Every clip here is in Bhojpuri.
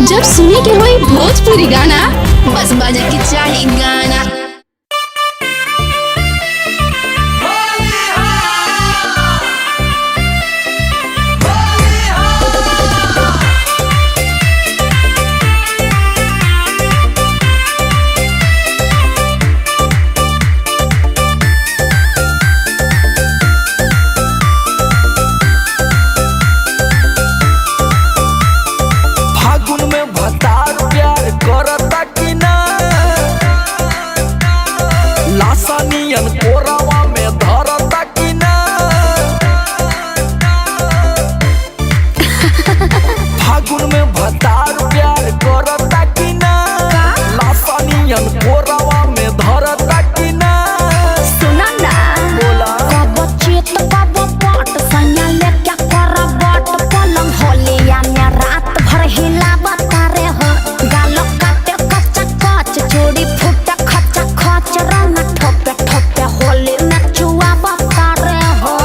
जब सुने के होई भोजपुरी गाना बस बजे के चाही गाना। कोरावा में धरता कि ना फागुन में भतार प्यार करता कि ना लासानियन कोरावा में धरता कि ना। सुना ना बोला कब चेत कब पट सैया ले क्या कर बट पलंग होलिया में रात भर हिला बता रे हो गालो काटे कच्चा कच चूड़ी फूटा खच्चा खच रंग ठोपे ठोपे होली में चुआ बता रे हो।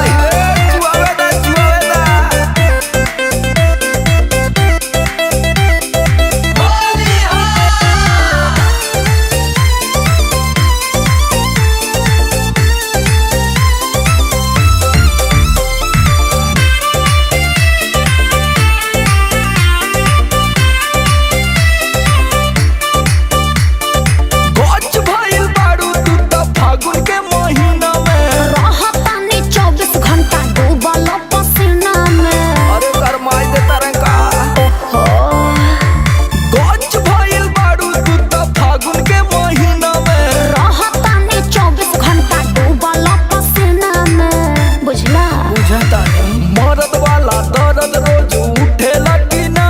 मरद वाला दर्द रोज उठेला कि ना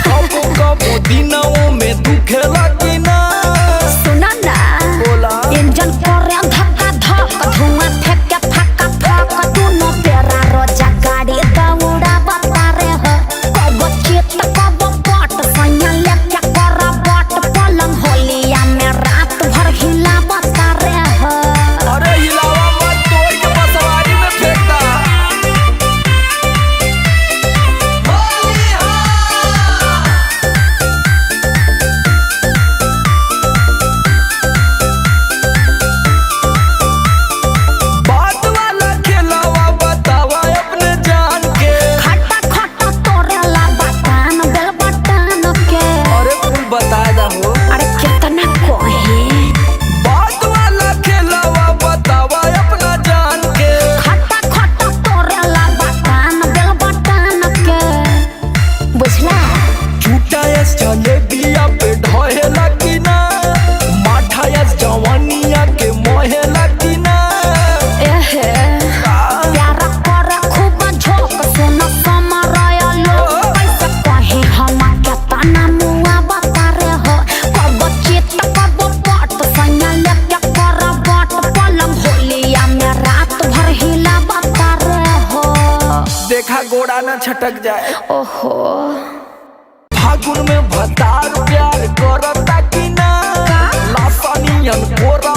कबो कबो दिनों में दुखेला कि ना। सुना ना बोला इंजन करे धक्का धक धुआं फेंके फक्का फक दोनों पेरा रोजा गाड़ी दौड़ा बता रे हो कब चेत कब पट सैया ले क्या कर बट पलंग होलिया में रात भर हिला बता रे हो। अरे हिलावा मत तोड़ के बसवारी में फेंकता। बात वाला खेलावा बतावा अपने जान के खट्टा खट्टा तोरे ला बटन बेल बटन के। अरे कुल बता दा हो अरे कितना कोहे बात वाला खेलावा बतावा अपना जान के खट्टा खट्टा तोरे ला बटन बेल बटन के बुझला। झूठा यस जलेबिया पे ढहेला कि ना माठा यस जवानिया के मोहेला कि ना। एहे प्यार कर खूब झोंक सुन समरया लो कैसे कहे हम के तना मुआ बता रे हो कब चित कब पट सैया ले क्या कर बट पलंग होलिया में रात भर हिला बता रे हो। देखा गोड़ा ना छटक जाए। ओहो फागुन में भतार प्यार करता कि ना लासानियन कोरा